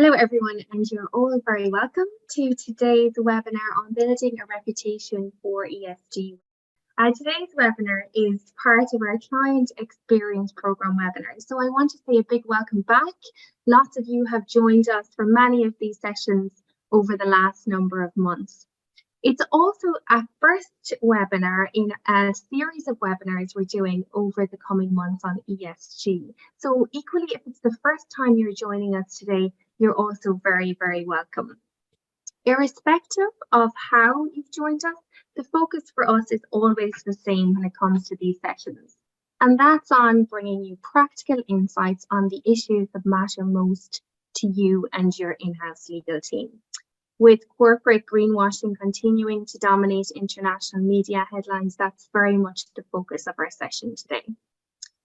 Hello everyone, and you're all very welcome to today's webinar on building a reputation for ESG. Today's webinar is part of our Client Experience Programme webinar. So I want to say a big welcome back. Lots of you have joined us for many of these sessions over the last number of months. It's also a first webinar in a series of webinars we're doing over the coming months on ESG. So equally, if it's the first time you're joining us today, you're also very, very welcome. Irrespective of how you've joined us, the focus for us is always the same when it comes to these sessions. And that's on bringing you practical insights on the issues that matter most to you and your in-house legal team. With corporate greenwashing continuing to dominate international media headlines, that's very much the focus of our session today.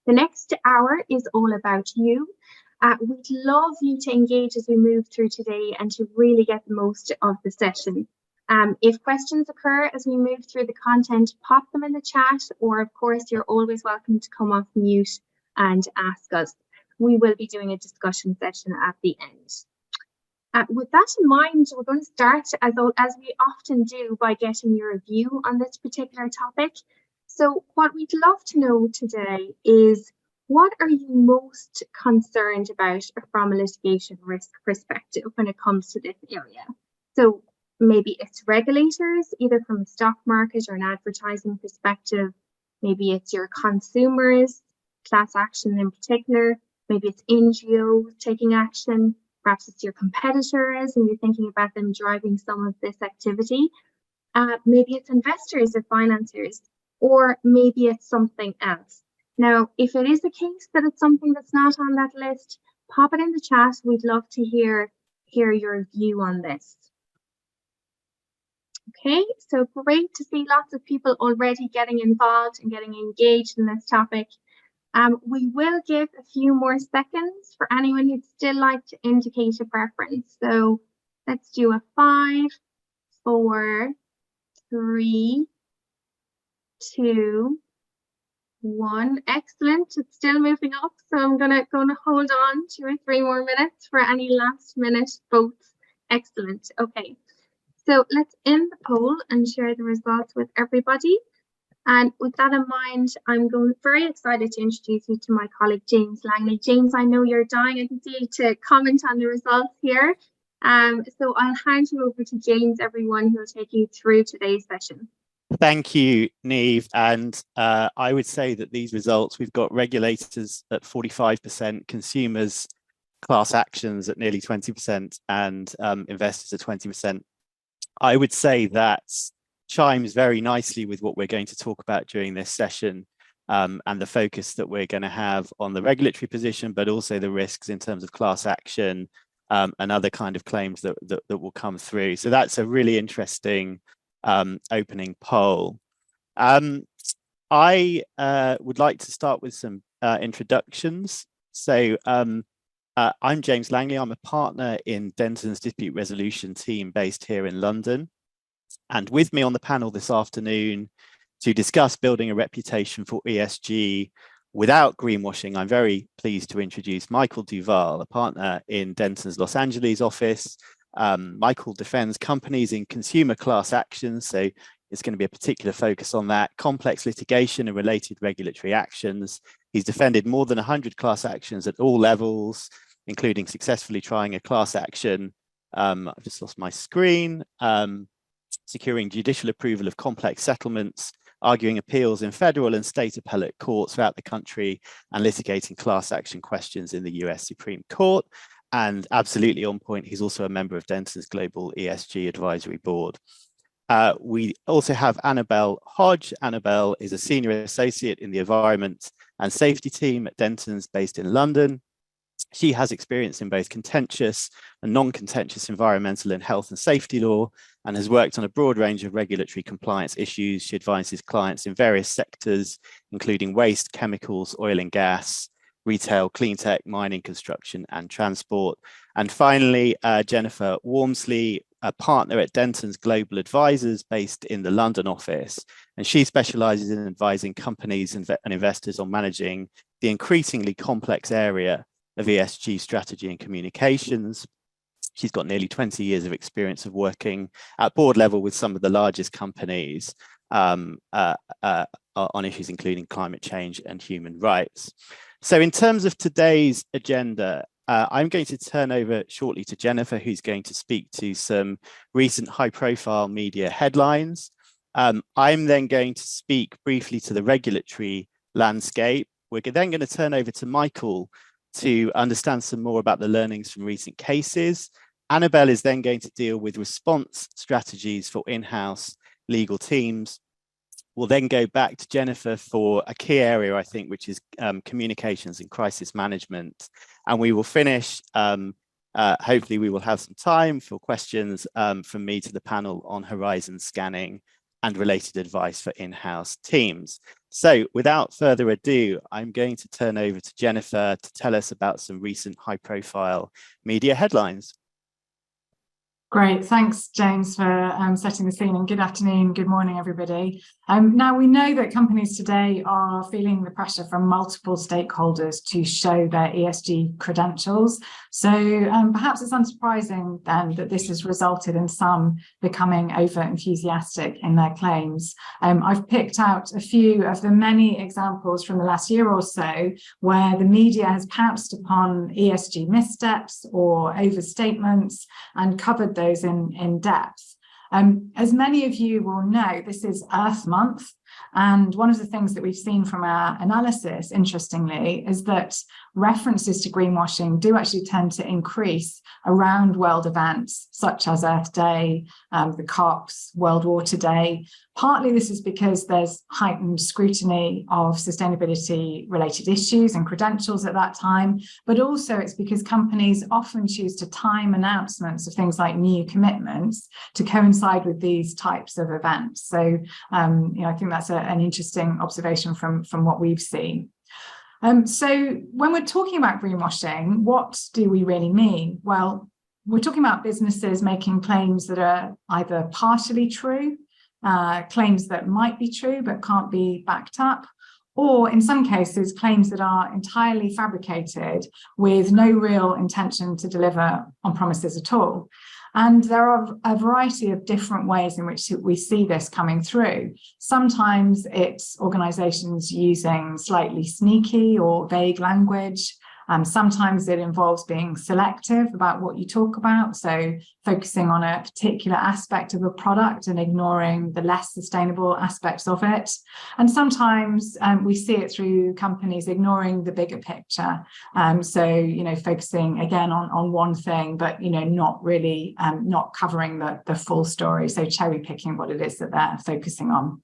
The next hour is all about you. We'd love you to engage as we move through today and to really get the most of the session. If questions occur as we move through the content, pop them in the chat, or of course, you're always welcome to come off mute and ask us. We will be doing a discussion session at the end. With that in mind, we're going to start, as we often do, by getting your view on this particular topic. So what we'd love to know today is, what are you most concerned about from a litigation risk perspective when it comes to this area? So maybe it's regulators, either from a stock market or an advertising perspective. Maybe it's your consumers, class action in particular. Maybe it's NGOs taking action. Perhaps it's your competitors and you're thinking about them driving some of this activity. Maybe it's investors or financiers, or maybe it's something else. Now, if it is the case that it's something that's not on that list, pop it in the chat. We'd love to hear your view on this. Okay, so great to see lots of people already getting involved and getting engaged in this topic. We will give a few more seconds for anyone who'd still like to indicate a preference. So let's do a 5, 4, 3, 2, 1. Excellent. It's still moving up, so I'm gonna hold on 2 or 3 more minutes for any last minute votes. Excellent. Okay, so let's end the poll and share the results with everybody. And with that in mind, I'm very excited to introduce you to my colleague, James Langley. James, I know you're dying, I can see, to comment on the results here. So I'll hand you over to James, everyone, who will take you through today's session. Thank you, Niamh. And I would say that these results, we've got regulators at 45%, consumers, class actions at nearly 20%, and investors at 20%. I would say that chimes very nicely with what we're going to talk about during this session, and the focus that we're going to have on the regulatory position, but also the risks in terms of class action and other kind of claims that will come through. So that's a really interesting opening poll. I would like to start with some introductions. So I'm James Langley. I'm a partner in Denton's dispute resolution team based here in London. And with me on the panel this afternoon to discuss building a reputation for ESG without greenwashing, I'm very pleased to introduce Michael Duval, a partner in Denton's Los Angeles office. Michael defends companies in consumer class actions, so it's going to be a particular focus on that, complex litigation and related regulatory actions. He's defended more than 100 class actions at all levels, including successfully trying a class action. I've just lost my screen. Securing judicial approval of complex settlements, arguing appeals in federal and state appellate courts throughout the country, and litigating class action questions in the US Supreme Court. And absolutely on point, he's also a member of Denton's Global ESG Advisory Board. We also have Annabelle Hodge. Annabelle is a senior associate in the Environment and Safety team at Denton's, based in London. She has experience in both contentious and non-contentious environmental and health and safety law, and has worked on a broad range of regulatory compliance issues. She advises clients in various sectors, including waste, chemicals, oil and gas, retail, clean tech, mining, construction, and transport. And finally, Jennifer Wormsley, a partner at Denton's Global Advisors based in the London office. And she specializes in advising companies and investors on managing the increasingly complex area of ESG strategy and communications. She's got nearly 20 years of experience of working at board level with some of the largest companies on issues including climate change and human rights. So in terms of today's agenda, I'm going to turn over shortly to Jennifer, who's going to speak to some recent high-profile media headlines. I'm then going to speak briefly to the regulatory landscape. We're then going to turn over to Michael to understand some more about the learnings from recent cases. Annabelle is then going to deal with response strategies for in-house legal teams. We'll then go back to Jennifer for a key area, I think, which is communications and crisis management. And we will finish, hopefully we will have some time for questions from me to the panel on horizon scanning and related advice for in-house teams. So without further ado, I'm going to turn over to Jennifer to tell us about some recent high-profile media headlines. Great, thanks James for setting the scene, and good afternoon, good morning everybody. Now we know that companies today are feeling the pressure from multiple stakeholders to show their ESG credentials. So perhaps it's unsurprising then that this has resulted in some becoming over enthusiastic in their claims. I've picked out a few of the many examples from the last year or so where the media has pounced upon ESG missteps or overstatements and covered those in depth. As many of you will know, this is Earth Month, and one of the things that we've seen from our analysis, interestingly, is that references to greenwashing do actually tend to increase around world events such as Earth Day, the COPs, World Water Day. Partly this is because there's heightened scrutiny of sustainability related issues and credentials at that time, but also it's because companies often choose to time announcements of things like new commitments to coincide with these types of events. So I think that's an interesting observation from what we've seen. So when we're talking about greenwashing, what do we really mean? Well, we're talking about businesses making claims that are either partially true, claims that might be true but can't be backed up, or in some cases, claims that are entirely fabricated with no real intention to deliver on promises at all. And there are a variety of different ways in which we see this coming through. Sometimes it's organizations using slightly sneaky or vague language. Sometimes it involves being selective about what you talk about, so focusing on a particular aspect of a product and ignoring the less sustainable aspects of it. And sometimes we see it through companies ignoring the bigger picture. So, focusing again on one thing, but, not really not covering the full story. So cherry picking what it is that they're focusing on.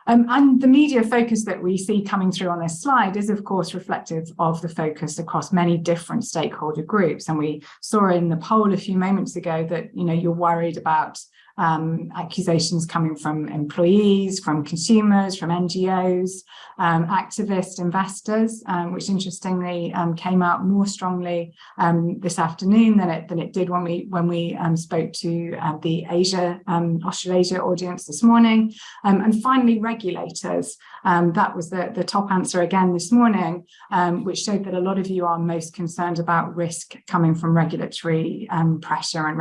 And the media focus that we see coming through on this slide is, of course, reflective of the focus across many different stakeholder groups. And we saw in the poll a few moments ago that, you're worried about accusations coming from employees, from consumers, from NGOs, activists, investors, which interestingly came out more strongly this afternoon than it did when we spoke to the Australasia audience this morning. And finally, regulators. That was the top answer again this morning, which showed that a lot of you are most concerned about risk coming from regulatory pressure and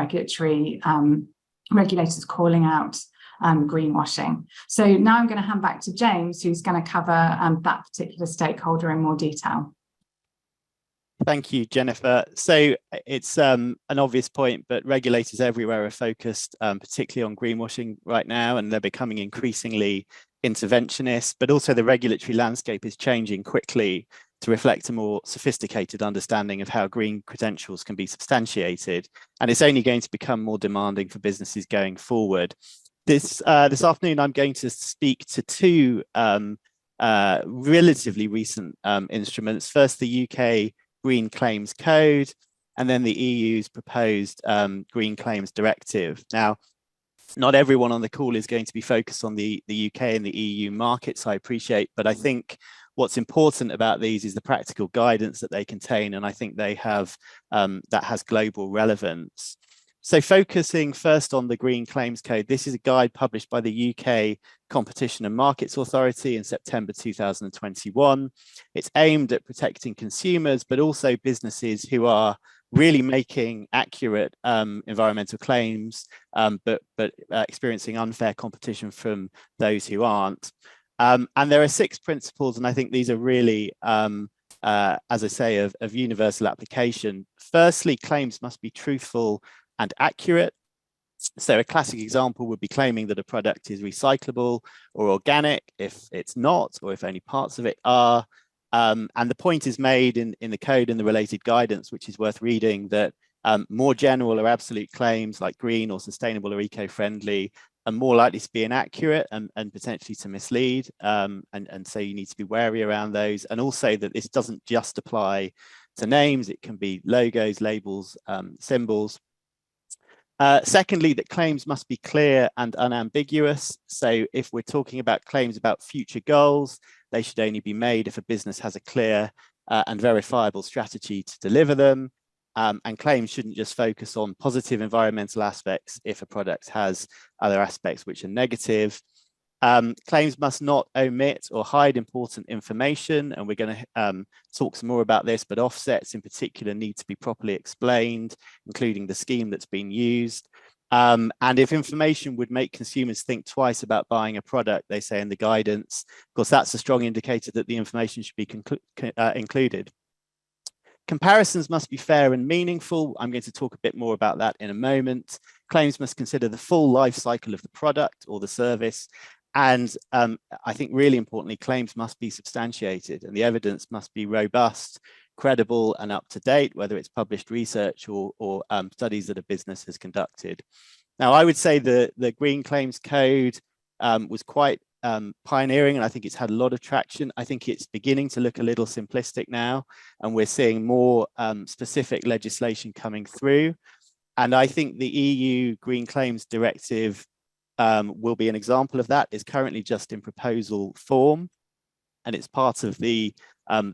regulators calling out greenwashing. So now I'm going to hand back to James, who's going to cover that particular stakeholder in more detail. Thank you, Jennifer. So it's an obvious point, but regulators everywhere are focused particularly on greenwashing right now, and they're becoming increasingly interventionist, but also the regulatory landscape is changing quickly to reflect a more sophisticated understanding of how green credentials can be substantiated. And it's only going to become more demanding for businesses going forward. This afternoon, I'm going to speak to two relatively recent instruments. First, the UK Green Claims Code, and then the EU's proposed Green Claims Directive. Now, not everyone on the call is going to be focused on the UK and the EU markets, I appreciate, but I think what's important about these is the practical guidance that they contain, and I think they have that has global relevance. So focusing first on the Green Claims Code, this is a guide published by the UK Competition and Markets Authority in September 2021. It's aimed at protecting consumers, but also businesses who are really making accurate environmental claims, but experiencing unfair competition from those who aren't. And there are 6 principles, and I think these are really, as I say, of universal application. Firstly, claims must be truthful and accurate. So a classic example would be claiming that a product is recyclable or organic if it's not, or if only parts of it are. And the point is made in the code and the related guidance, which is worth reading, that more general or absolute claims like green or sustainable or eco-friendly are more likely to be inaccurate and potentially to mislead. And so you need to be wary around those. And also that this doesn't just apply to names, it can be logos, labels, symbols. Secondly, that claims must be clear and unambiguous. So if we're talking about claims about future goals, they should only be made if a business has a clear and verifiable strategy to deliver them. And claims shouldn't just focus on positive environmental aspects if a product has other aspects which are negative. Claims must not omit or hide important information, and we're going to talk some more about this, but offsets in particular need to be properly explained, including the scheme that's been used. And if information would make consumers think twice about buying a product, they say in the guidance, of course, that's a strong indicator that the information should be included. Comparisons must be fair and meaningful. I'm going to talk a bit more about that in a moment. Claims must consider the full life cycle of the product or the service. And I think really importantly, claims must be substantiated and the evidence must be robust, credible and up to date, whether it's published research or studies that a business has conducted. Now, I would say the Green Claims Code was quite pioneering, and I think it's had a lot of traction. I think it's beginning to look a little simplistic now, and we're seeing more specific legislation coming through. And I think the EU Green Claims Directive will be an example of that. It's currently just in proposal form, and it's part of the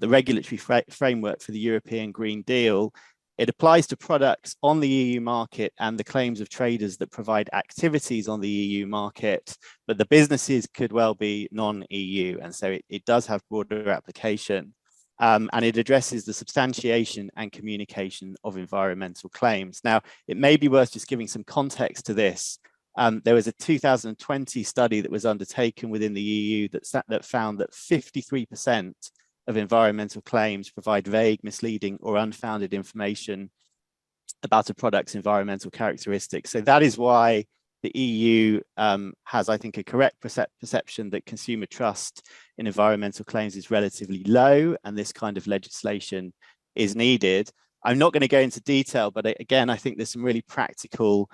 regulatory framework for the European Green Deal. It applies to products on the EU market and the claims of traders that provide activities on the EU market, but the businesses could well be non-EU, and so it does have broader application. And it addresses the substantiation and communication of environmental claims. Now, it may be worth just giving some context to this. There was a 2020 study that was undertaken within the EU that found that 53% of environmental claims provide vague, misleading, or unfounded information about a product's environmental characteristics. So that is why the EU has, I think, a correct perception that consumer trust in environmental claims is relatively low, and this kind of legislation is needed. I'm not going to go into detail, but again, I think there's some really practical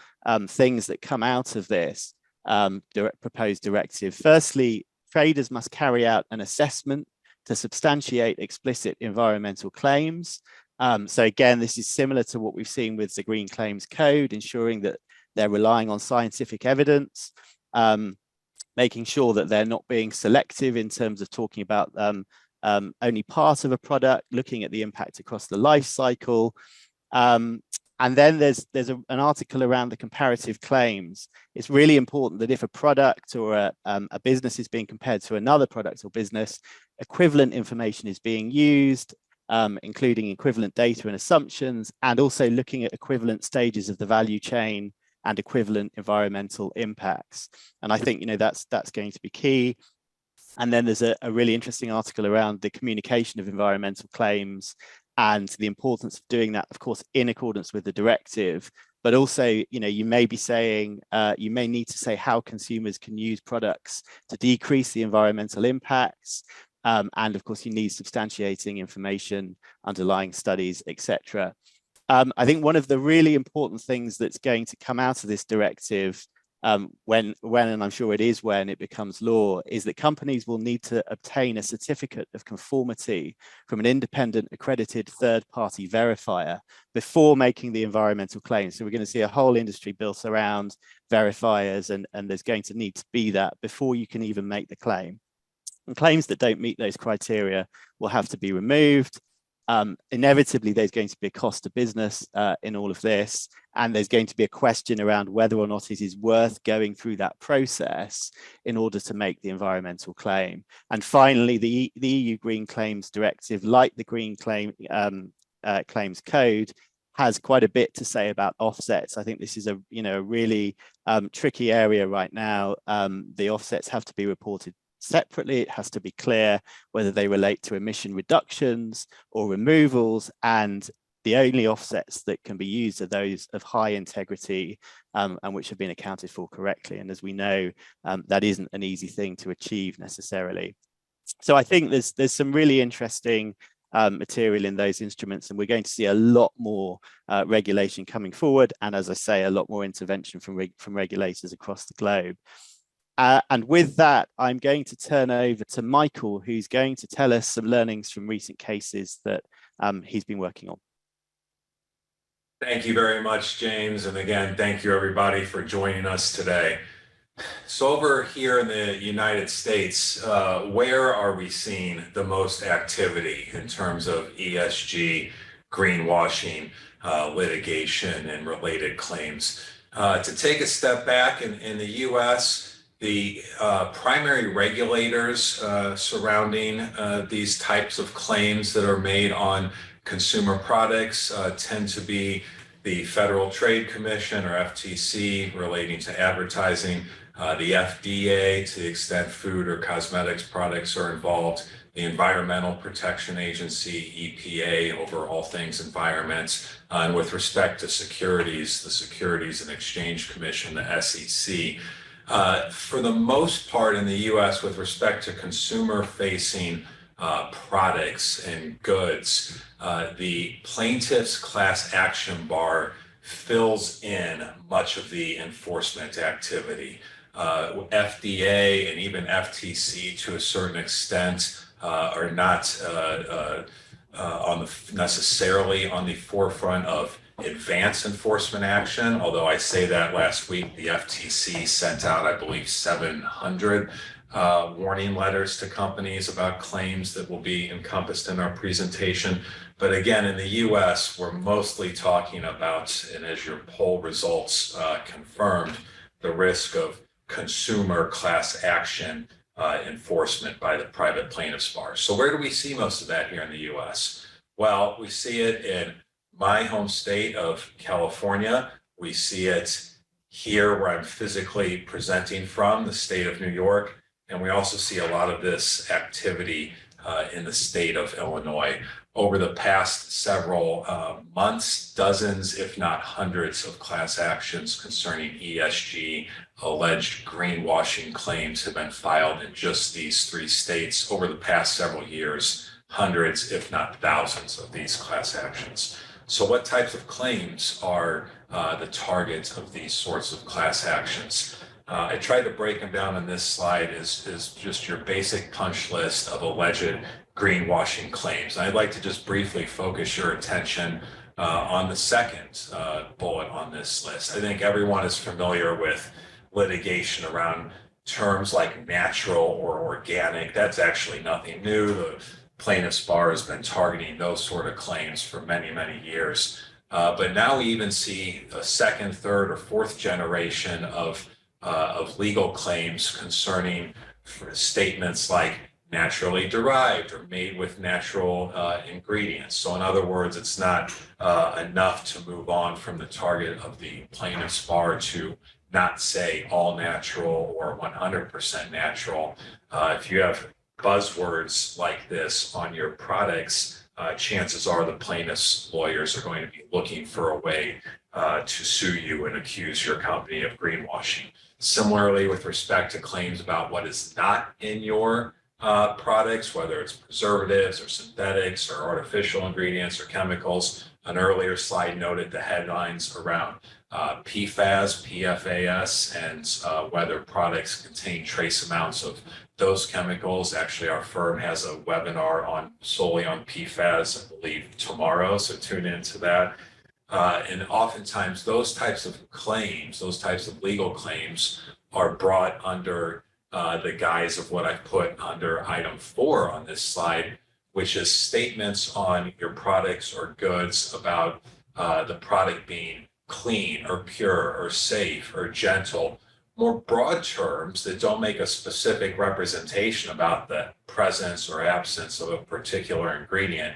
things that come out of this proposed directive. Firstly, traders must carry out an assessment to substantiate explicit environmental claims. So again, this is similar to what we've seen with the Green Claims Code, ensuring that they're relying on scientific evidence, making sure that they're not being selective in terms of talking about only part of a product, looking at the impact across the life cycle. And then there's an article around the comparative claims. It's really important that if a product or a business is being compared to another product or business, equivalent information is being used, including equivalent data and assumptions, and also looking at equivalent stages of the value chain and equivalent environmental impacts. And I think that's going to be key. And then there's a really interesting article around the communication of environmental claims and the importance of doing that, of course, in accordance with the directive. But also, you may be saying, you may need to say how consumers can use products to decrease the environmental impacts. And of course, you need substantiating information, underlying studies, etc. I think one of the really important things that's going to come out of this directive when, and I'm sure it is when it becomes law, is that companies will need to obtain a certificate of conformity from an independent accredited third-party verifier before making the environmental claims. So we're going to see a whole industry built around verifiers, and there's going to need to be that before you can even make the claim. And claims that don't meet those criteria will have to be removed. Inevitably, there's going to be a cost to business in all of this, and there's going to be a question around whether or not it is worth going through that process in order to make the environmental claim. And finally, the EU Green Claims Directive, like the Green Claims Code, has quite a bit to say about offsets. I think this is a really tricky area right now. The offsets have to be reported separately. It has to be clear whether they relate to emission reductions or removals, and the only offsets that can be used are those of high integrity and which have been accounted for correctly. And as we know, that isn't an easy thing to achieve necessarily. So I think there's some really interesting material in those instruments, and we're going to see a lot more regulation coming forward, and as I say, a lot more intervention from regulators across the globe. And with that, I'm going to turn over to Michael, who's going to tell us some learnings from recent cases that he's been working on. Thank you very much, James. And again, thank you everybody for joining us today. So over here in the United States, where are we seeing the most activity in terms of ESG, greenwashing, litigation, and related claims? To take a step back, in the US, the primary regulators surrounding these types of claims that are made on consumer products tend to be the Federal Trade Commission, or FTC, relating to advertising, the FDA to the extent food or cosmetics products are involved, the Environmental Protection Agency, EPA, over all things environment, and with respect to securities, the Securities and Exchange Commission, the SEC. For the most part in the US, with respect to consumer-facing products and goods, the plaintiff's class action bar fills in much of the enforcement activity. FDA and even FTC, to a certain extent, are not necessarily on the forefront of advanced enforcement action, although I say that last week the FTC sent out, I believe, 700 warning letters to companies about claims that will be encompassed in our presentation. But again, in the US, we're mostly talking about, and as your poll results confirmed, the risk of consumer class action enforcement by the private plaintiffs' bar. So where do we see most of that here in the US? Well, we see it in my home state of California. We see it here where I'm physically presenting from, the state of New York. And we also see a lot of this activity in the state of Illinois. Over the past several months, dozens, if not hundreds, of class actions concerning ESG, alleged greenwashing claims have been filed in just these three states over the past several years. Hundreds, if not thousands, of these class actions. So what types of claims are the target of these sorts of class actions? I tried to break them down on this slide as just your basic punch list of alleged greenwashing claims. And I'd like to just briefly focus your attention on the second bullet on this list. I think everyone is familiar with litigation around terms like natural or organic. That's actually nothing new. The plaintiffs' bar has been targeting those sort of claims for many, many years. But now we even see a second, third, or fourth generation of legal claims concerning statements like naturally derived or made with natural ingredients. So in other words, it's not enough to move on from the target of the plaintiff's bar to not say all natural or 100% natural. If you have buzzwords like this on your products, chances are the plaintiff's lawyers are going to be looking for a way to sue you and accuse your company of greenwashing. Similarly, with respect to claims about what is not in your products, whether it's preservatives or synthetics or artificial ingredients or chemicals, an earlier slide noted the headlines around PFAS, PFAS, and whether products contain trace amounts of those chemicals. Actually, our firm has a webinar solely on PFAS, I believe, tomorrow, so tune into that. And oftentimes those types of claims, those types of legal claims are brought under the guise of what I put under item 4 on this slide, which is statements on your products or goods about the product being clean or pure or safe or gentle. More broad terms that don't make a specific representation about the presence or absence of a particular ingredient,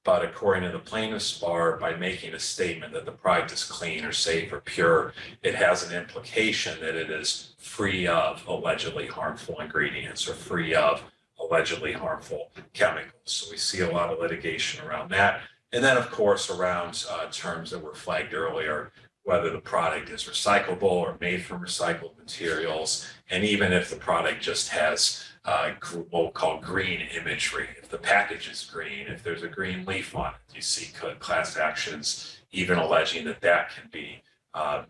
but according to the plaintiff's bar, by making a statement that the product is clean or safe or pure, it has an implication that it is free of allegedly harmful ingredients or free of allegedly harmful chemicals. So we see a lot of litigation around that. And then, of course, around terms that were flagged earlier, whether the product is recyclable or made from recycled materials, and even if the product just has what we'll call green imagery. If the package is green, if there's a green leaf on it, you see class actions even alleging that that can be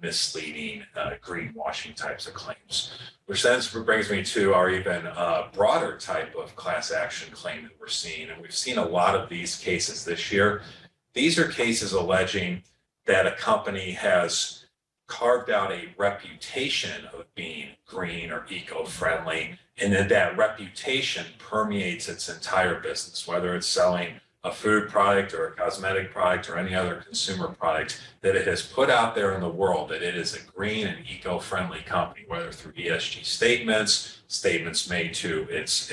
misleading, greenwashing types of claims. Which then brings me to our even broader type of class action claim that we're seeing. And we've seen a lot of these cases this year. These are cases alleging that a company has carved out a reputation of being green or eco-friendly, and then that reputation permeates its entire business, whether it's selling a food product or a cosmetic product or any other consumer product, that it has put out there in the world that it is a green and eco-friendly company, whether through ESG statements made to its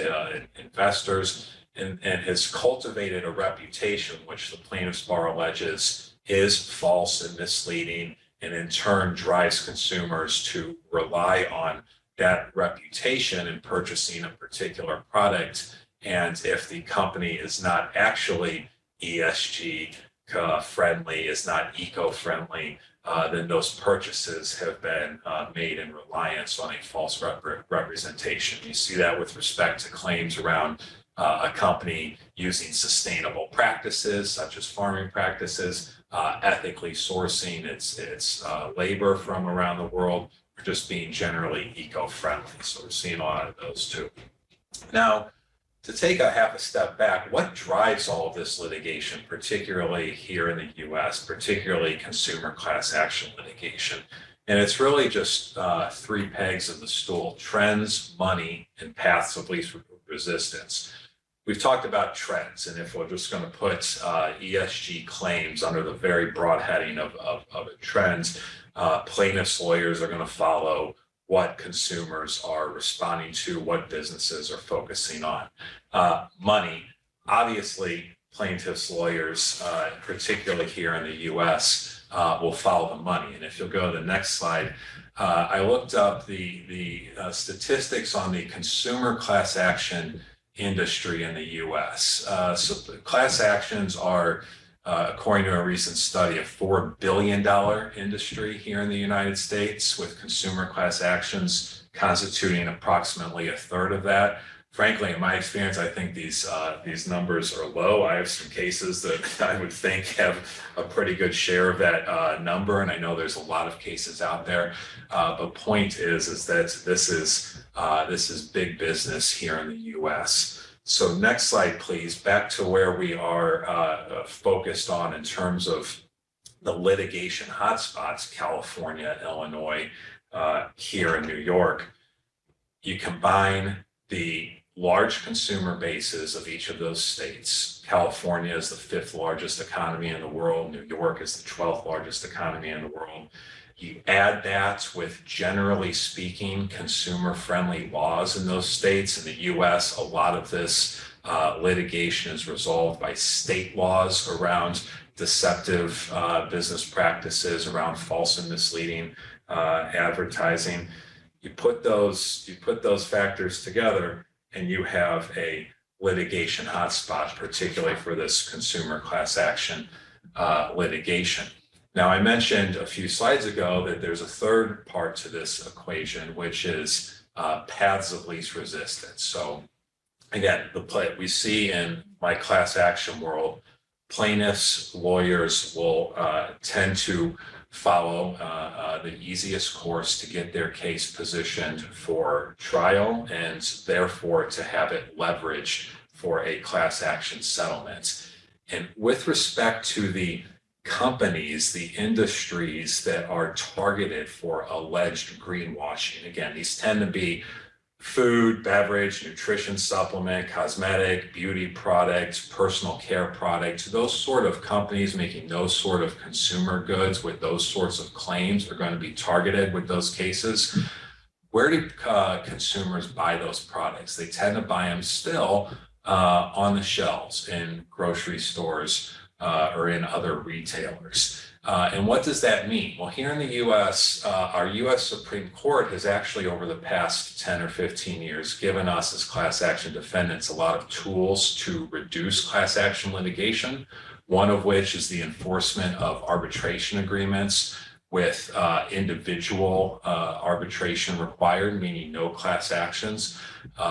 investors, and has cultivated a reputation which the plaintiff's bar alleges is false and misleading, and in turn drives consumers to rely on that reputation in purchasing a particular product. And if the company is not actually ESG friendly, is not eco-friendly, then those purchases have been made in reliance on a false representation. You see that with respect to claims around a company using sustainable practices, such as farming practices, ethically sourcing its labor from around the world, or just being generally eco-friendly. So we're seeing a lot of those too. Now, to take a half a step back, what drives all of this litigation, particularly here in the US, particularly consumer class action litigation? And it's really just three pegs of the stool: trends, money, and paths of least resistance. We've talked about trends, and if we're just going to put ESG claims under the very broad heading of trends, plaintiffs' lawyers are going to follow what consumers are responding to, what businesses are focusing on. Money, obviously, plaintiffs' lawyers, particularly here in the US, will follow the money. And if you'll go to the next slide, I looked up the statistics on the consumer class action industry in the US. So the class actions are, according to a recent study, a $4 billion industry here in the United States, with consumer class actions constituting approximately a third of that. Frankly, in my experience, I think these numbers are low. I have some cases that I would think have a pretty good share of that number, and I know there's a lot of cases out there. But point is that this is big business here in the U.S. So next slide, please. Back to where we are focused on in terms of the litigation hotspots: California, Illinois, here in New York. You combine the large consumer bases of each of those states. California is the 5th largest economy in the world. New York is the 12th largest economy in the world. You add that with, generally speaking, consumer-friendly laws in those states. In the US, a lot of this litigation is resolved by state laws around deceptive business practices, around false and misleading advertising. You put those factors together, and you have a litigation hotspot, particularly for this consumer class action litigation. Now, I mentioned a few slides ago that there's a third part to this equation, which is paths of least resistance. So again, we see in my class action world, plaintiffs, lawyers will tend to follow the easiest course to get their case positioned for trial, and therefore to have it leveraged for a class action settlement. And with respect to the companies, the industries that are targeted for alleged greenwashing, again, these tend to be food, beverage, nutrition supplement, cosmetic, beauty products, personal care products. Those sort of companies making those sort of consumer goods with those sorts of claims are going to be targeted with those cases. Where do consumers buy those products? They tend to buy them still on the shelves in grocery stores or in other retailers. And what does that mean? Well, here in the US, our US Supreme Court has actually, over the past 10 or 15 years, given us as class action defendants a lot of tools to reduce class action litigation, one of which is the enforcement of arbitration agreements with individual arbitration required, meaning no class actions.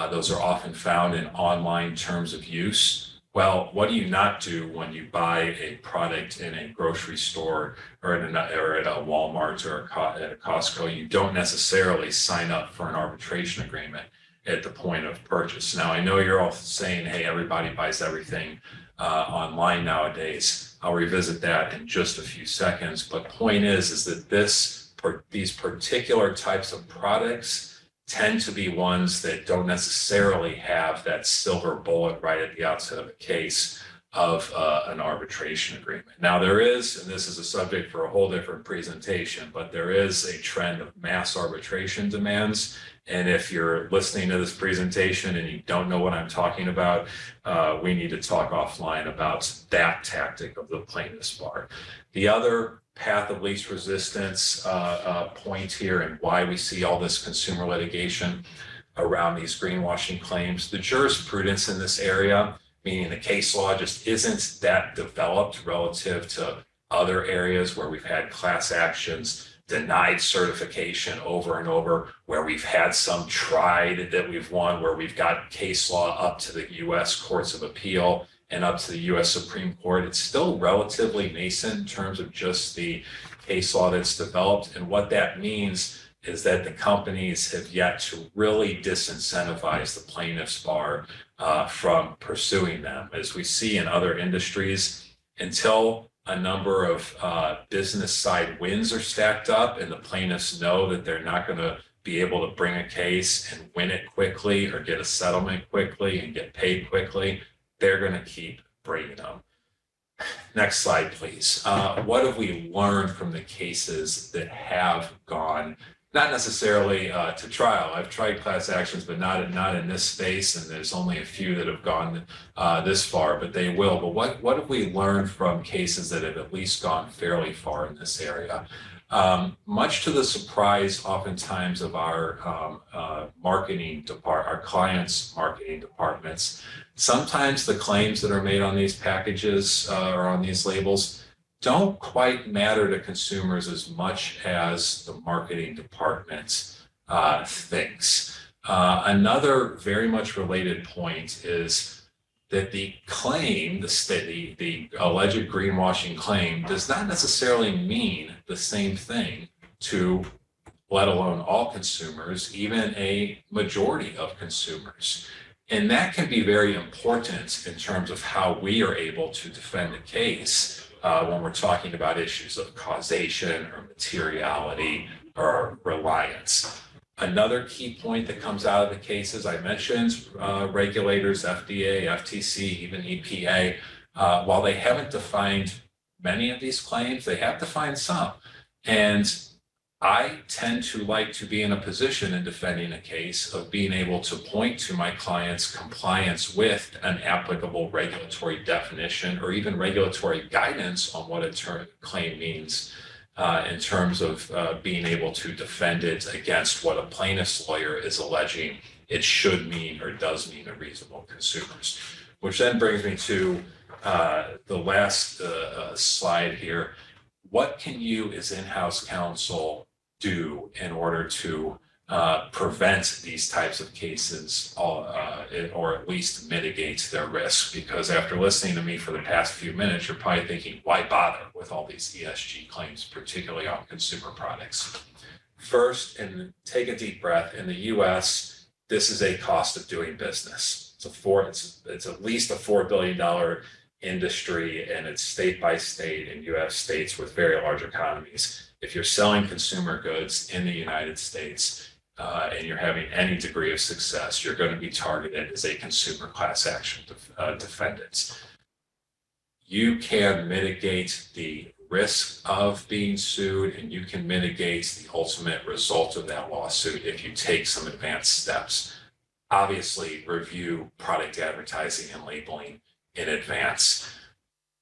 Those are often found in online terms of use. Well, what do you not do when you buy a product in a grocery store or at a Walmart or at a Costco? You don't necessarily sign up for an arbitration agreement at the point of purchase. Now, I know you're all saying, hey, everybody buys everything online nowadays. I'll revisit that in just a few seconds. But point is that these particular types of products tend to be ones that don't necessarily have that silver bullet right at the outset of a case of an arbitration agreement. Now there is, and this is a subject for a whole different presentation, but there is a trend of mass arbitration demands. And if you're listening to this presentation and you don't know what I'm talking about, we need to talk offline about that tactic of the plaintiff's bar. The other path of least resistance point here and why we see all this consumer litigation around these greenwashing claims, the jurisprudence in this area, meaning the case law, just isn't that developed relative to other areas where we've had class actions denied certification over and over, where we've had some tried that we've won, where we've got case law up to the US courts of appeal and up to the US Supreme Court. It's still relatively nascent in terms of just the case law that's developed. And what that means is that the companies have yet to really disincentivize the plaintiff's bar from pursuing them. As we see in other industries, until a number of business side wins are stacked up and the plaintiffs know that they're not going to be able to bring a case and win it quickly or get a settlement quickly and get paid quickly, they're going to keep bringing them. Next slide, please. What have we learned from the cases that have gone, not necessarily to trial? I've tried class actions, but not in this space, and there's only a few that have gone this far, but they will. But what have we learned from cases that have at least gone fairly far in this area? Much to the surprise, oftentimes, of our our clients' marketing departments, sometimes the claims that are made on these packages or on these labels don't quite matter to consumers as much as the marketing department thinks. Another very much related point is that the claim, the alleged greenwashing claim, does not necessarily mean the same thing to, let alone all consumers, even a majority of consumers. And that can be very important in terms of how we are able to defend a case when we're talking about issues of causation or materiality or reliance. Another key point that comes out of the cases I mentioned, regulators, FDA, FTC, even EPA, while they haven't defined many of these claims, they have defined some. And I tend to like to be in a position in defending a case of being able to point to my client's compliance with an applicable regulatory definition or even regulatory guidance on what a claim means in terms of being able to defend it against what a plaintiff's lawyer is alleging it should mean or does mean to reasonable consumers. Which then brings me to the last slide here. What can you as in-house counsel do in order to prevent these types of cases or at least mitigate their risk? Because after listening to me for the past few minutes, you're probably thinking, why bother with all these ESG claims, particularly on consumer products? First, and take a deep breath, in the US, this is a cost of doing business. It's at least a $4 billion industry, and it's state by state, and you have states with very large economies. If you're selling consumer goods in the United States and you're having any degree of success, you're going to be targeted as a consumer class action defendant. You can mitigate the risk of being sued, and you can mitigate the ultimate result of that lawsuit if you take some advanced steps. obviously review product advertising and labeling in advance.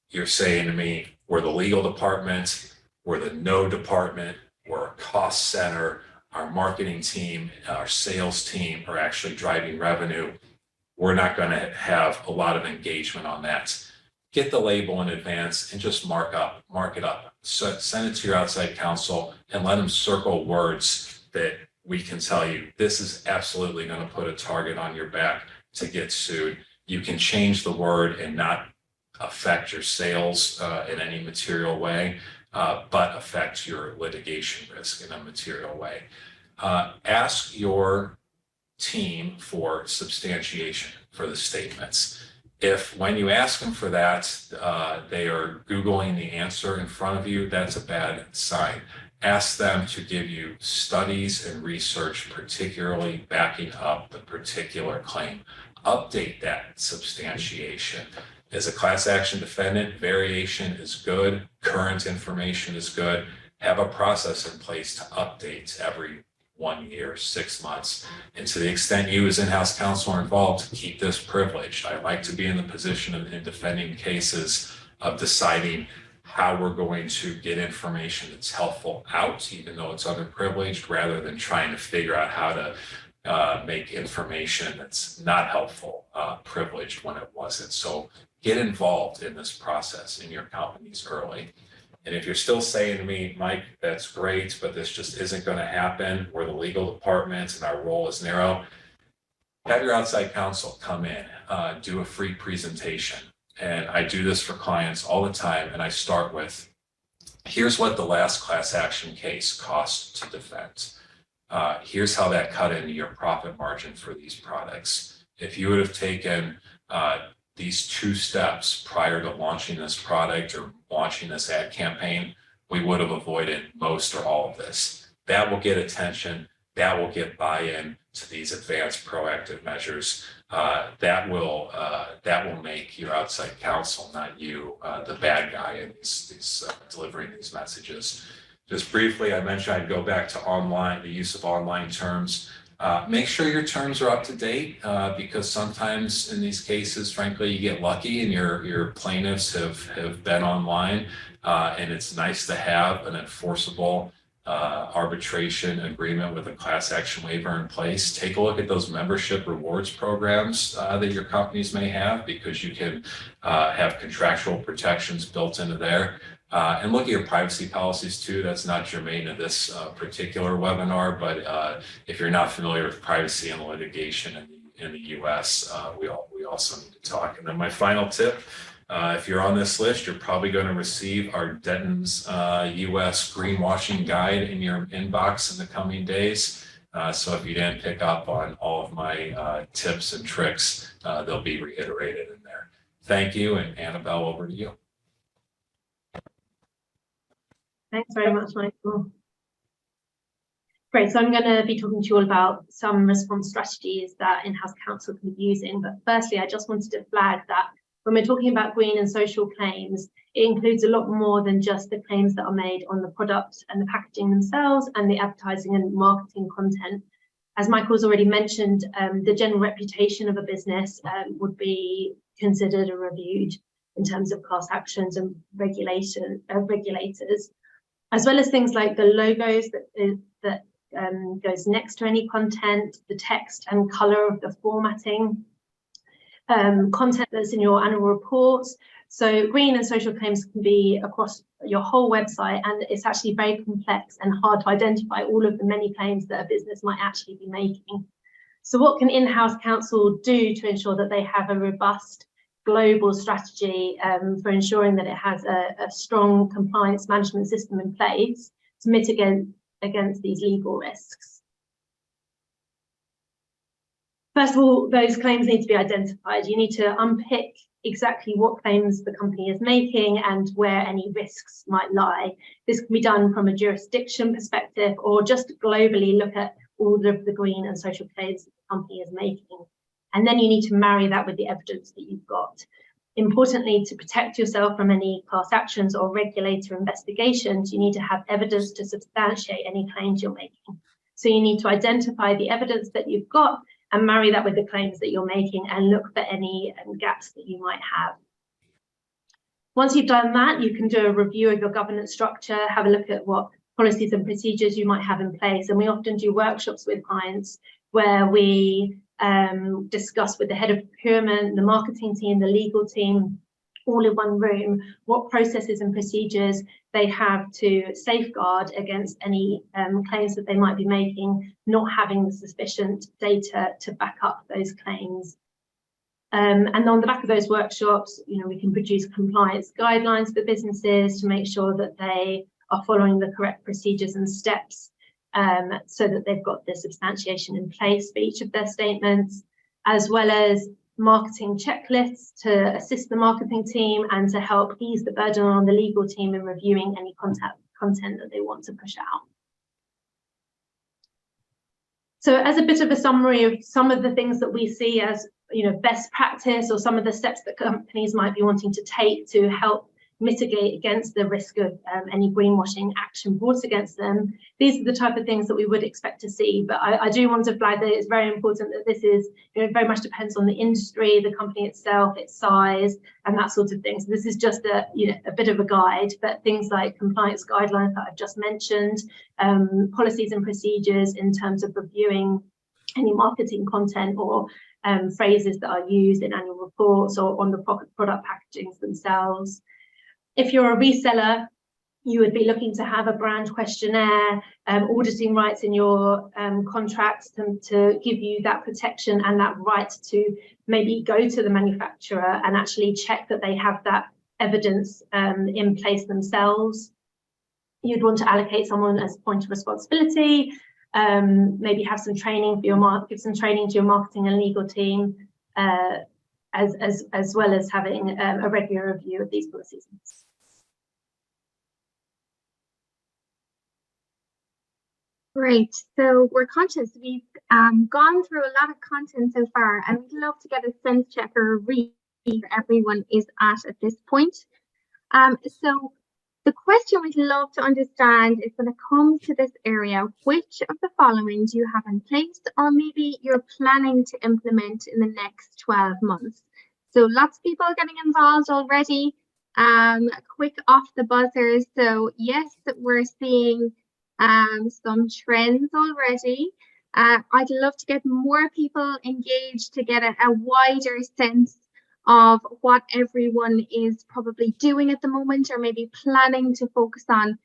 You're saying to me, we're the legal department, we're the no department, we're a cost center, our marketing team, our sales team are actually driving revenue. We're not going to have a lot of engagement on that. Get the label in advance and just mark it up. So send it to your outside counsel and let them circle words that we can tell you, this is absolutely going to put a target on your back to get sued. You can change the word and not affect your sales in any material way, but affect your litigation risk in a material way. Ask your team for substantiation for the statements. If when you ask them for that, they are Googling the answer in front of you, that's a bad sign. Ask them to give you studies and research, particularly backing up the particular claim. Update that substantiation. As a class action defendant, variation is good, current information is good. Have a process in place to update every 1 year, 6 months. And to the extent you as in-house counsel are involved, keep this privileged. I like to be in the position of in defending cases of deciding how we're going to get information that's helpful out, even though it's underprivileged, rather than trying to figure out how to make information that's not helpful privileged when it wasn't. So get involved in this process in your companies early. And if you're still saying to me, Mike, that's great, but this just isn't going to happen, we're the legal department and our role is narrow, have your outside counsel come in, do a free presentation. And I do this for clients all the time. And I start with, here's what the last class action case cost to defend. Here's how that cut into your profit margin for these products. If you would have taken these 2 steps prior to launching this product or launching this ad campaign, we would have avoided most or all of this. That will get attention. That will get buy-in to these advanced proactive measures. That will make your outside counsel, not you, the bad guy in these delivering these messages. Just briefly, I mentioned I'd go back to online, the use of online terms. Make sure your terms are up to date because sometimes in these cases, frankly, you get lucky and your plaintiffs have been online and it's nice to have an enforceable arbitration agreement with a class action waiver in place. Take a look at those membership rewards programs that your companies may have, because you can have contractual protections built into there. And look at your privacy policies too. That's not germane to this particular webinar, but if you're not familiar with privacy and litigation in the US, we also need to talk. And then my final tip, if you're on this list, you're probably going to receive our Denton's US greenwashing guide in your inbox in the coming days. So if you didn't pick up on all of my tips and tricks, they'll be reiterated in there. Thank you, and Annabelle, over to you. Thanks very much, Michael. Great, so I'm going to be talking to you all about some response strategies that in-house counsel can be using. But firstly, I just wanted to flag that when we're talking about green and social claims, it includes a lot more than just the claims that are made on the product and the packaging themselves and the advertising and marketing content. As Michael's already mentioned, the general reputation of a business would be considered and reviewed in terms of class actions and regulators, as well as things like the logos that goes next to any content, the text and color of the formatting, content that's in your annual reports. So green and social claims can be across your whole website, and it's actually very complex and hard to identify all of the many claims that a business might actually be making. So what can in-house counsel do to ensure that they have a robust global strategy for ensuring that it has a strong compliance management system in place to mitigate against these legal risks? First of all, those claims need to be identified. You need to unpick exactly what claims the company is making and where any risks might lie. This can be done from a jurisdiction perspective, or just globally look at all of the green and social claims that the company is making. And then you need to marry that with the evidence that you've got. Importantly, to protect yourself from any class actions or regulator investigations, you need to have evidence to substantiate any claims you're making. So you need to identify the evidence that you've got and marry that with the claims that you're making and look for any gaps that you might have. Once you've done that, you can do a review of your governance structure, have a look at what policies and procedures you might have in place. And we often do workshops with clients where we discuss with the head of procurement, the marketing team, the legal team, all in one room, what processes and procedures they have to safeguard against any claims that they might be making, not having the sufficient data to back up those claims. And on the back of those workshops, we can produce compliance guidelines for businesses to make sure that they are following the correct procedures and steps, so that they've got the substantiation in place for each of their statements, as well as marketing checklists to assist the marketing team and to help ease the burden on the legal team in reviewing any content that they want to push out. So as a bit of a summary of some of the things that we see as best practice, or some of the steps that companies might be wanting to take to help mitigate against the risk of any greenwashing action brought against them. These are the type of things that we would expect to see, but I do want to flag that it's very important that this is, very much depends on the industry, the company itself, its size, and that sort of thing. So this is just a bit of a guide, but things like compliance guidelines that I've just mentioned, policies and procedures in terms of reviewing any marketing content or phrases that are used in annual reports or on the product packagings themselves. If you're a reseller, you would be looking to have a brand questionnaire, auditing rights in your contracts to give you that protection and that right to maybe go to the manufacturer and actually check that they have that evidence in place themselves. You'd want to allocate someone as point of responsibility, maybe have some training for give some training to your marketing and legal team, as well as having a regular review of these policies. Great. So we're conscious we've gone through a lot of content so far, and we'd love to get a sense check or a read where everyone is at this point. So the question we'd love to understand is, when it comes to this area, which of the following do you have in place, or maybe you're planning to implement in the next 12 months? So lots of people getting involved already. Quick off the buzzers. So yes, we're seeing some trends already. I'd love to get more people engaged to get a wider sense of what everyone is probably doing at the moment, or maybe planning to focus on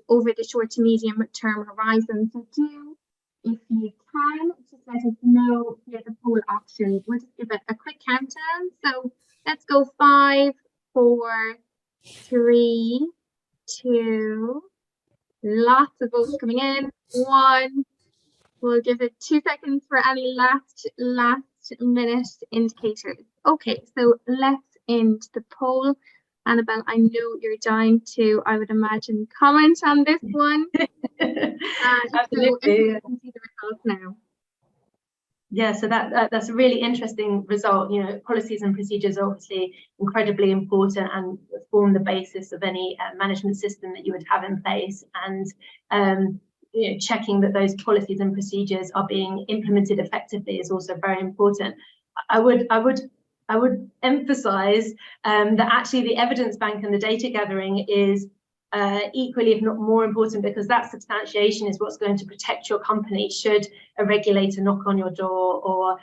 over the short to medium term horizon. So do, if you can, just let us know via the poll option. We'll just give it a quick countdown. So let's go 5, 4, 3, 2. Lots of votes coming in. 1. We'll give it 2 seconds for any last minute indicators. Okay, so let's end the poll. Annabelle, I know you're dying to, I would imagine, comment on this one. Absolutely. So can see the results now. Yeah, so that's a really interesting result. Policies and procedures are obviously incredibly important and form the basis of any management system that you would have in place. And checking that those policies and procedures are being implemented effectively is also very important. I would emphasize that actually the evidence bank and the data gathering is equally, if not more important, because that substantiation is what's going to protect your company should a regulator knock on your door, or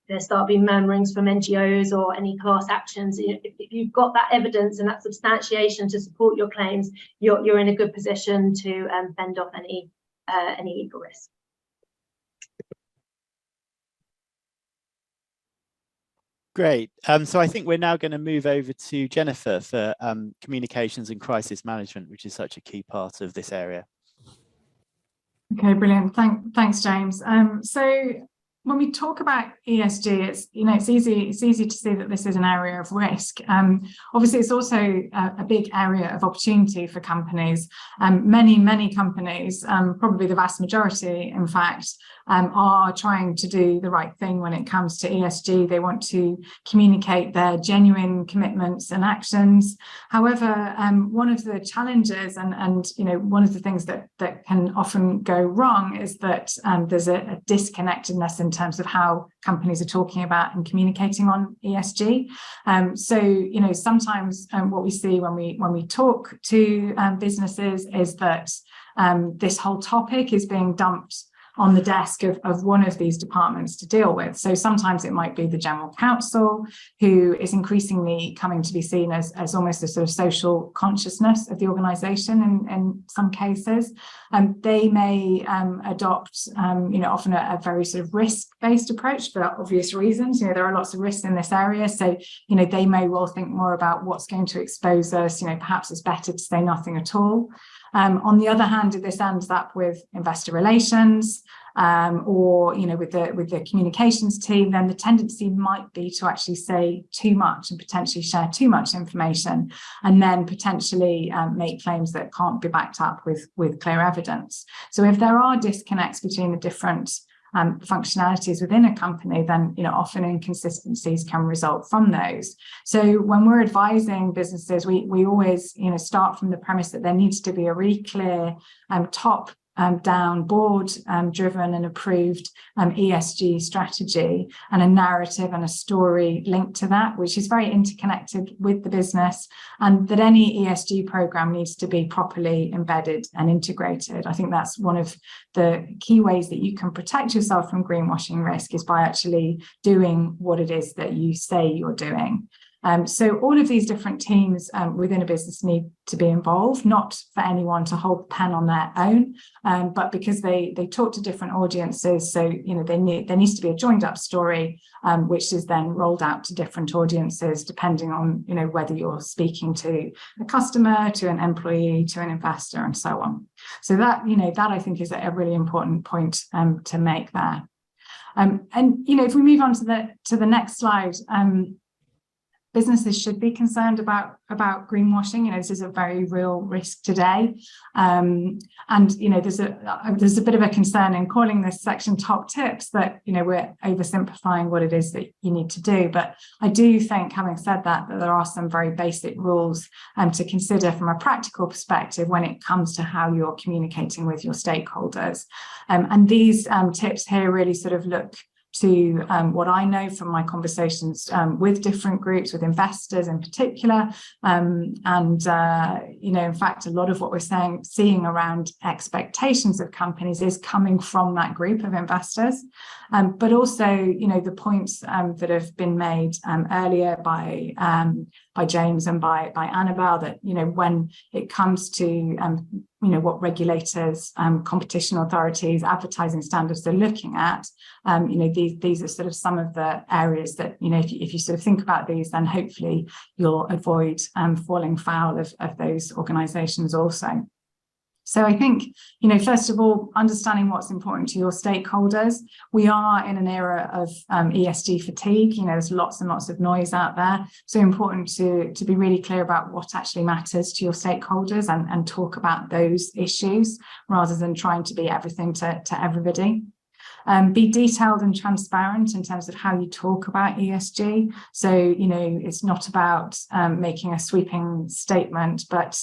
there start being murmurings from NGOs or any class actions. If you've got that evidence and that substantiation to support your claims, you're in a good position to fend off any legal risk. Great. So I think we're now going to move over to Jennifer for communications and crisis management, which is such a key part of this area. Okay, brilliant. Thanks, James. So when we talk about ESG, it's easy to see that this is an area of risk. Obviously, it's also a big area of opportunity for companies. Many companies, probably the vast majority, in fact, are trying to do the right thing when it comes to ESG. They want to communicate their genuine commitments and actions. However, one of the challenges and one of the things that can often go wrong is that there's a disconnectedness in terms of how companies are talking about and communicating on ESG. So sometimes what we see when we talk to businesses is that this whole topic is being dumped on the desk of one of these departments to deal with. So sometimes it might be the general counsel, who is increasingly coming to be seen as almost a sort of social consciousness of the organisation in some cases. They may adopt, often a very sort of risk-based approach for obvious reasons. There are lots of risks in this area. So, they may well think more about what's going to expose us. Perhaps it's better to say nothing at all. On the other hand, if this ends up with investor relations or with the communications team, then the tendency might be to actually say too much and potentially share too much information, and then potentially make claims that can't be backed up with clear evidence. So if there are disconnects between the different functionalities within a company, then often inconsistencies can result from those. So when we're advising businesses, we always start from the premise that there needs to be a really clear top down board driven and approved ESG strategy and a narrative and a story linked to that, which is very interconnected with the business, and that any ESG program needs to be properly embedded and integrated. I think that's one of the key ways that you can protect yourself from greenwashing risk, is by actually doing what it is that you say you're doing. So all of these different teams within a business need to be involved, not for anyone to hold the pen on their own, but because they talk to different audiences. So, there needs to be a joined up story, which is then rolled out to different audiences, depending on, whether you're speaking to a customer, to an employee, to an investor, and so on. So that I think is a really important point to make there. And, if we move on to the next slide, businesses should be concerned about greenwashing. This is a very real risk today, and there's a bit of a concern in calling this section top tips that we're oversimplifying what it is that you need to do. But I do think, having said that there are some very basic rules to consider from a practical perspective when it comes to how you're communicating with your stakeholders, and these tips here really sort of look to what I know from my conversations with different groups, with investors in particular, in fact, a lot of what we're seeing around expectations of companies is coming from that group of investors, but also, the points that have been made earlier by James and by Annabelle, that when it comes to what regulators, competition authorities, advertising standards are looking at, these are sort of some of the areas that, if you sort of think about these, then hopefully you'll avoid falling foul of those organisations also. So I think, first of all, understanding what's important to your stakeholders. We are in an era of ESG fatigue. There's lots and lots of noise out there. So important to be really clear about what actually matters to your stakeholders and talk about those issues rather than trying to be everything to everybody. Be detailed and transparent in terms of how you talk about ESG. So, it's not about making a sweeping statement, but,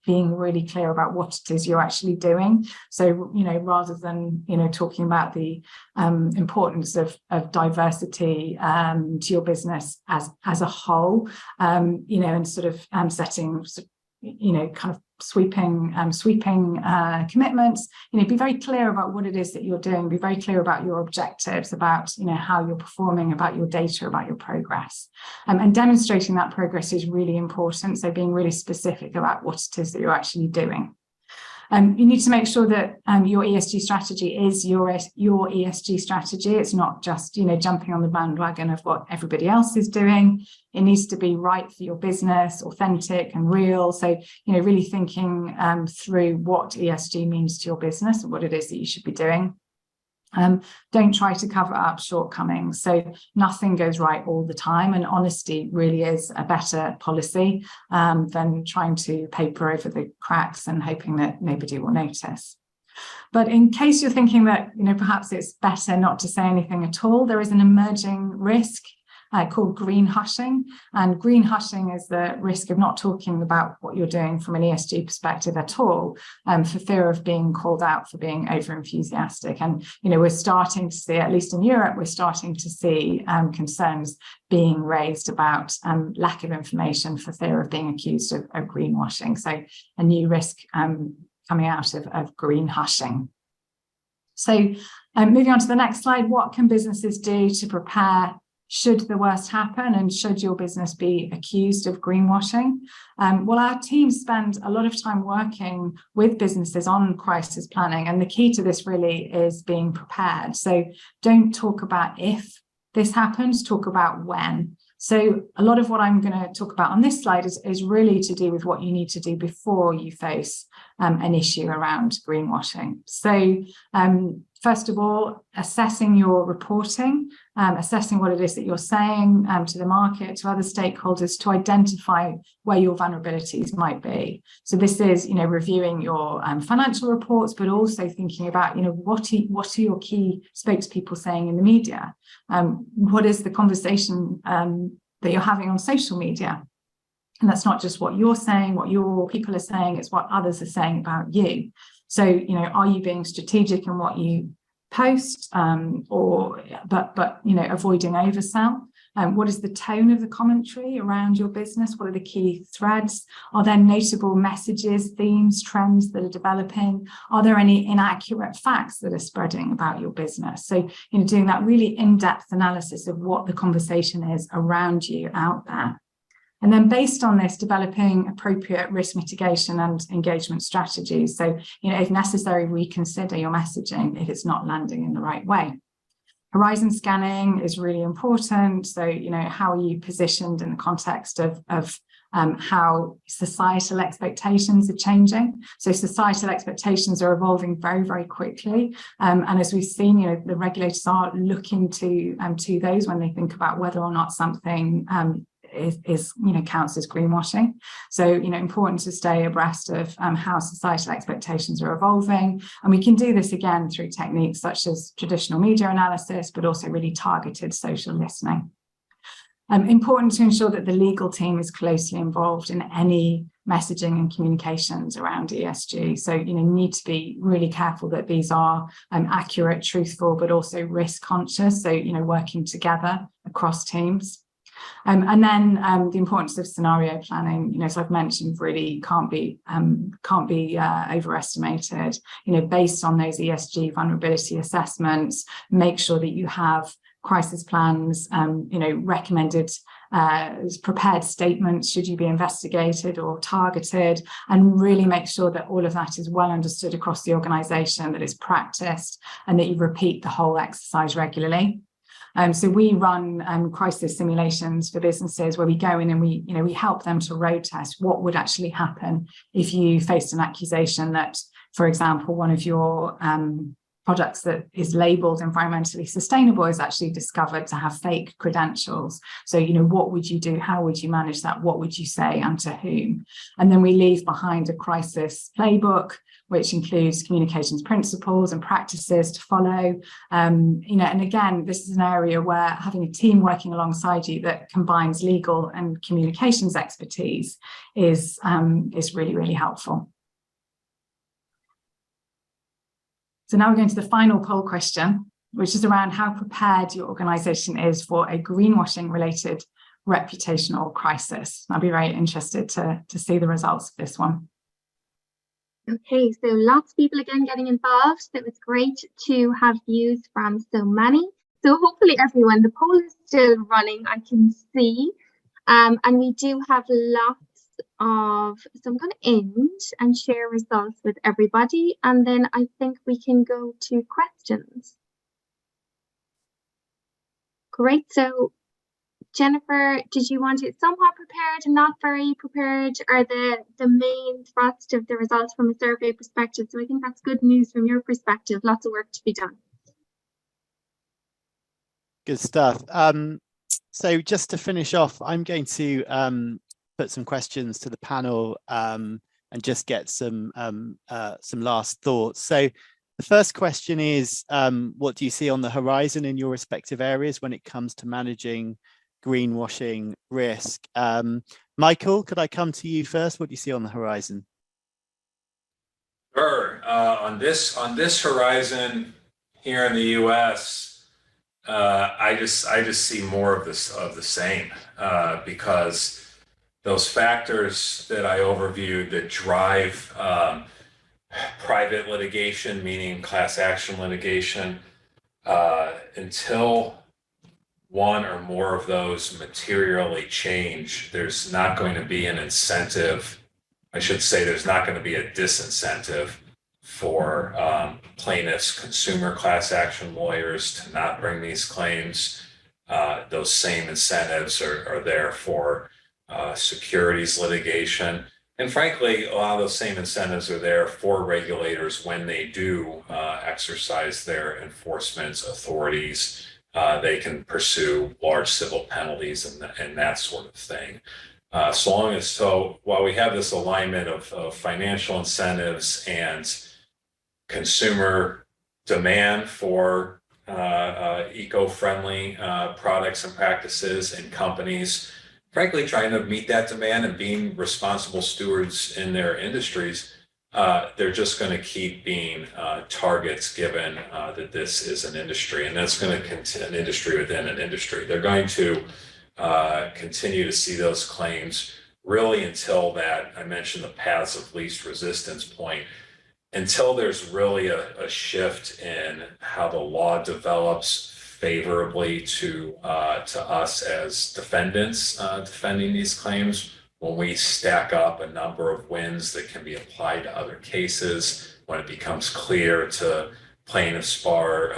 being really clear about what it is you're actually doing. So, rather than, talking about the importance of diversity to your business as a whole, and sort of setting, kind of sweeping commitments, be very clear about what it is that you're doing, be very clear about your objectives, about how you're performing, about your data, about your progress, and demonstrating that progress is really important. So being really specific about what it is that you're actually doing. You need to make sure that your ESG strategy is your ESG strategy. It's not just, jumping on the bandwagon of what everybody else is doing. It needs to be right for your business, authentic and real. So, really thinking through what ESG means to your business and what it is that you should be doing. Don't try to cover up shortcomings. So nothing goes right all the time, and honesty really is a better policy than trying to paper over the cracks and hoping that nobody will notice. But in case you're thinking that, perhaps it's better not to say anything at all, there is an emerging risk called green hushing. And green hushing is the risk of not talking about what you're doing from an ESG perspective at all, for fear of being called out for being over enthusiastic. And, we're starting to see, at least in Europe, we're starting to see concerns being raised about lack of information for fear of being accused of greenwashing. So a new risk coming out of green hushing. So moving on to the next slide, what can businesses do to prepare should the worst happen and should your business be accused of greenwashing? Well, our teams spend a lot of time working with businesses on crisis planning, and the key to this really is being prepared. So don't talk about if this happens, talk about when. So a lot of what I'm going to talk about on this slide is really to do with what you need to do before you face an issue around greenwashing. So first of all, assessing your reporting, assessing what it is that you're saying to the market, to other stakeholders, to identify where your vulnerabilities might be. So this is, reviewing your financial reports, but also thinking about, what are your key spokespeople saying in the media? What is the conversation that you're having on social media? And that's not just what you're saying, what your people are saying, it's what others are saying about you. So, are you being strategic in what you post, but avoiding oversell? What is the tone of the commentary around your business? What are the key threads? Are there notable messages, themes, trends that are developing? Are there any inaccurate facts that are spreading about your business? So, doing that really in-depth analysis of what the conversation is around you out there. And then based on this, developing appropriate risk mitigation and engagement strategies. So, if necessary, reconsider your messaging if it's not landing in the right way. Horizon scanning is really important. So, how are you positioned in the context of how societal expectations are changing? So societal expectations are evolving very, very quickly. And as we've seen, the regulators are looking to those when they think about whether or not something is counts as greenwashing. So important to stay abreast of how societal expectations are evolving, and we can do this again through techniques such as traditional media analysis, but also really targeted social listening. Important to ensure that the legal team is closely involved in any messaging and communications around ESG. So need to be really careful that these are accurate, truthful, but also risk conscious. So working together across teams. And then the importance of scenario planning, as I've mentioned, really can't be overestimated. Based on those ESG vulnerability assessments, make sure that you have crisis plans, recommended prepared statements should you be investigated or targeted, and really make sure that all of that is well understood across the organisation, that it's practiced, and that you repeat the whole exercise regularly. So we run crisis simulations for businesses where we go in and we help them to road test what would actually happen if you faced an accusation that, for example, one of your products that is labelled environmentally sustainable is actually discovered to have fake credentials. So, what would you do? How would you manage that? What would you say and to whom? And then we leave behind a crisis playbook, which includes communications principles and practices to follow. And again, this is an area where having a team working alongside you that combines legal and communications expertise is really, really helpful. So now we're going to the final poll question, which is around how prepared your organisation is for a greenwashing related reputational crisis. I'll be very interested to see the results of this one. Okay, so lots of people again getting involved. So it was great to have views from so many. So hopefully everyone, the poll is still running, I can see. And we do have lots of, so I'm going to end and share results with everybody, and then I think we can go to questions. Great. So Jennifer, did you want it somewhat prepared and not very prepared, are the main thrust of the results from a survey perspective? So I think that's good news from your perspective. Lots of work to be done. Good stuff. So just to finish off, I'm going to put some questions to the panel and just get some last thoughts. So the first question is, what do you see on the horizon in your respective areas when it comes to managing greenwashing risk? Michael, could I come to you first? What do you see on the horizon? Sure. On this horizon here in the U.S., I just see more of the same because those factors that I overviewed that drive private litigation, meaning class action litigation, until one or more of those materially change, there's not going to be an incentive. I should say there's not going to be a disincentive for plaintiffs, consumer class action lawyers to not bring these claims. Those same incentives are there for securities litigation. And frankly, a lot of those same incentives are there for regulators when they do exercise their enforcement authorities. They can pursue large civil penalties and that sort of thing. So while we have this alignment of financial incentives and consumer demand for eco-friendly products and practices, and companies frankly trying to meet that demand and being responsible stewards in their industries, they're just going to keep being targets, given that this is an industry, and that's going to continue, an industry within an industry. They're going to continue to see those claims really until that, I mentioned the paths of least resistance point, until there's really a shift in how the law develops favorably to us as defendants defending these claims. When we stack up a number of wins that can be applied to other cases, when it becomes clear to plaintiffs' bar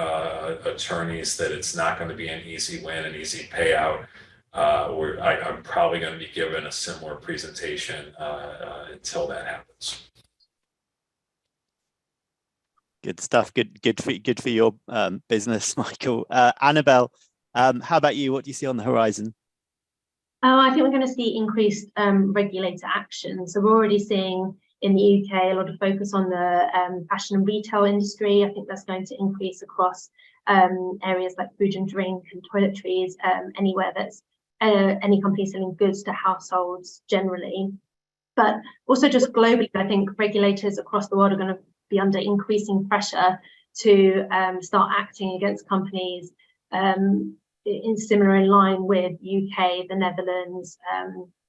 attorneys that it's not going to be an easy win, an easy payout, I'm probably going to be given a similar presentation until that happens. Good stuff. Good for your business, Michael. Annabelle, how about you? What do you see on the horizon? I think we're going to see increased regulator action. So we're already seeing in the UK a lot of focus on the fashion and retail industry. I think that's going to increase across areas like food and drink and toiletries, anywhere that's any company selling goods to households generally. But also just globally, I think regulators across the world are going to be under increasing pressure to start acting against companies in line with UK, the Netherlands,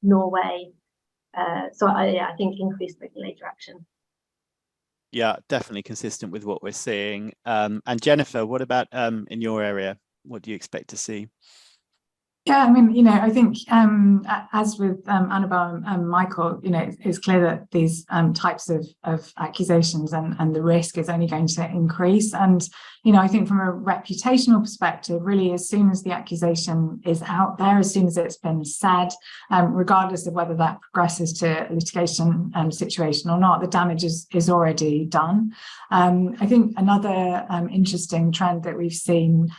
Norway. So I think increased regulator action. Yeah, definitely consistent with what we're seeing. And Jennifer, what about in your area? What do you expect to see? Yeah, I mean, I think as with Annabelle and Michael, it's clear that these types of accusations and the risk is only going to increase. And, I think from a reputational perspective, really, as soon as the accusation is out there, as soon as it's been said, regardless of whether that progresses to a litigation situation or not, the damage is already done. I think another interesting trend that we've seen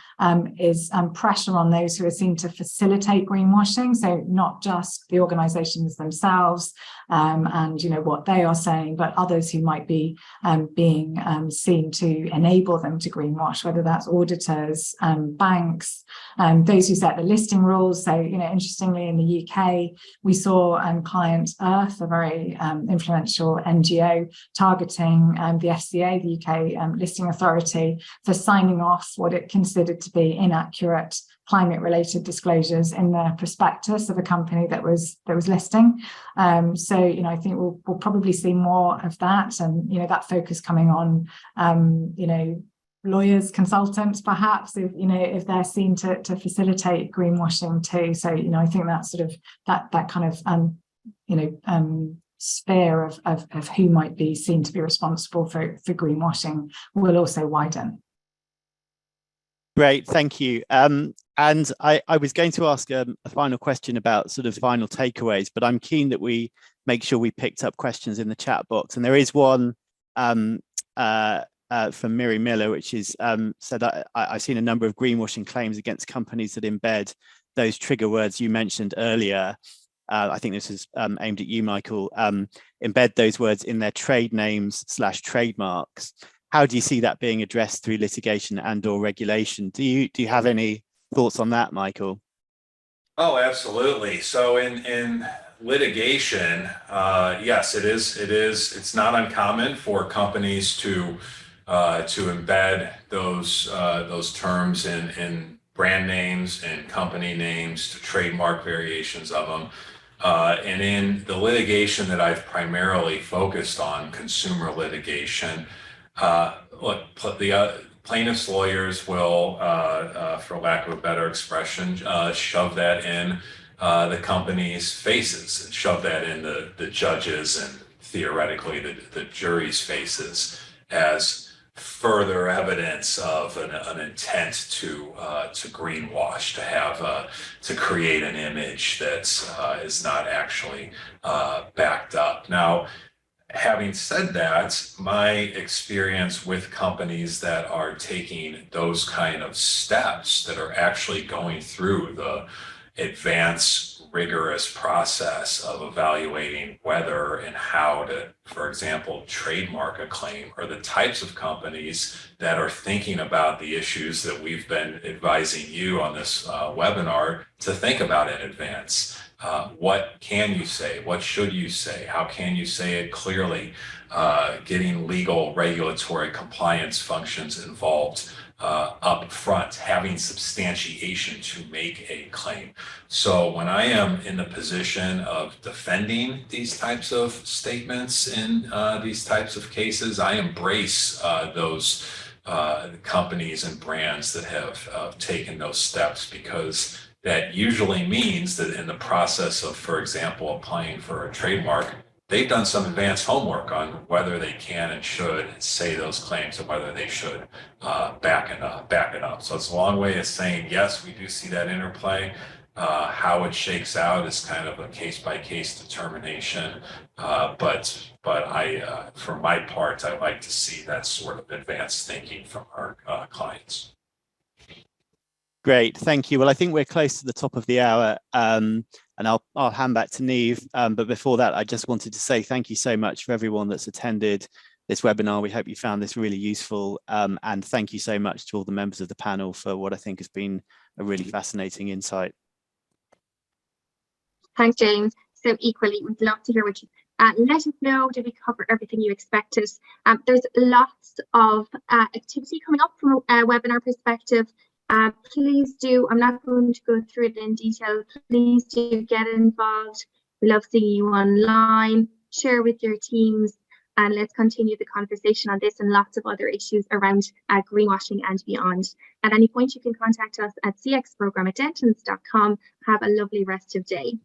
is pressure on those who are seen to facilitate greenwashing. So not just the organisations themselves and what they are saying, but others who might be being seen to enable them to greenwash, whether that's auditors, banks, those who set the listing rules. So interestingly, in the UK, we saw Client Earth, a very influential NGO, targeting the FCA, the UK listing authority, for signing off what it considered to be inaccurate climate-related disclosures in the prospectus of a company that was listing. So I think we'll probably see more of that, and that focus coming on lawyers, consultants, perhaps, if they're seen to facilitate greenwashing too. So I think that sort of that kind of sphere of who might be seen to be responsible for greenwashing will also widen. Great, thank you. And I was going to ask a final question about sort of final takeaways, but I'm keen that we make sure we picked up questions in the chat box. And there is one from Miri Miller, which is said that I've seen a number of greenwashing claims against companies that embed those trigger words you mentioned earlier. I think this is aimed at you, Michael. Embed those words in their trade names / trademarks. How do you see that being addressed through litigation and/or regulation? Do you have any thoughts on that, Michael? Oh, absolutely. So in litigation, yes, it is. It's not uncommon for companies to embed those terms in brand names and company names, to trademark variations of them. And in the litigation that I've primarily focused on, consumer litigation, the plaintiff's lawyers will, for lack of a better expression, shove that in the company's faces, shove that in the judges and theoretically the jury's faces as further evidence of an intent to greenwash, to create an image that is not actually backed up. Now, having said that, my experience with companies that are taking those kind of steps, that are actually going through the advanced, rigorous process of evaluating whether and how to, for example, trademark a claim, are the types of companies that are thinking about the issues that we've been advising you on this webinar to think about in advance. What can you say? What should you say? How can you say it clearly? Getting legal regulatory compliance functions involved up front, having substantiation to make a claim. So when I am in the position of defending these types of statements in these types of cases, I embrace those companies and brands that have taken those steps, because that usually means that in the process of, for example, applying for a trademark, they've done some advanced homework on whether they can and should say those claims and whether they should back it up. So it's a long way of saying, yes, we do see that interplay. How it shakes out is kind of a case-by-case determination. But I, for my part, I like to see that sort of advanced thinking from our clients. Great, thank you. Well, I think we're close to the top of the hour, and I'll hand back to Niamh. But before that, I just wanted to say thank you so much for everyone that's attended this webinar. We hope you found this really useful, and thank you so much to all the members of the panel for what I think has been a really fascinating insight. Thanks, James. So equally, we'd love to hear what you let us know. Did we cover everything you expected? There's lots of activity coming up from a webinar perspective. Please do, I'm not going to go through it in detail, please do get involved. We love seeing you online, share with your teams, and let's continue the conversation on this and lots of other issues around greenwashing and beyond. At any point, you can contact us at cxprogram@dentons.com. Have a lovely rest of day.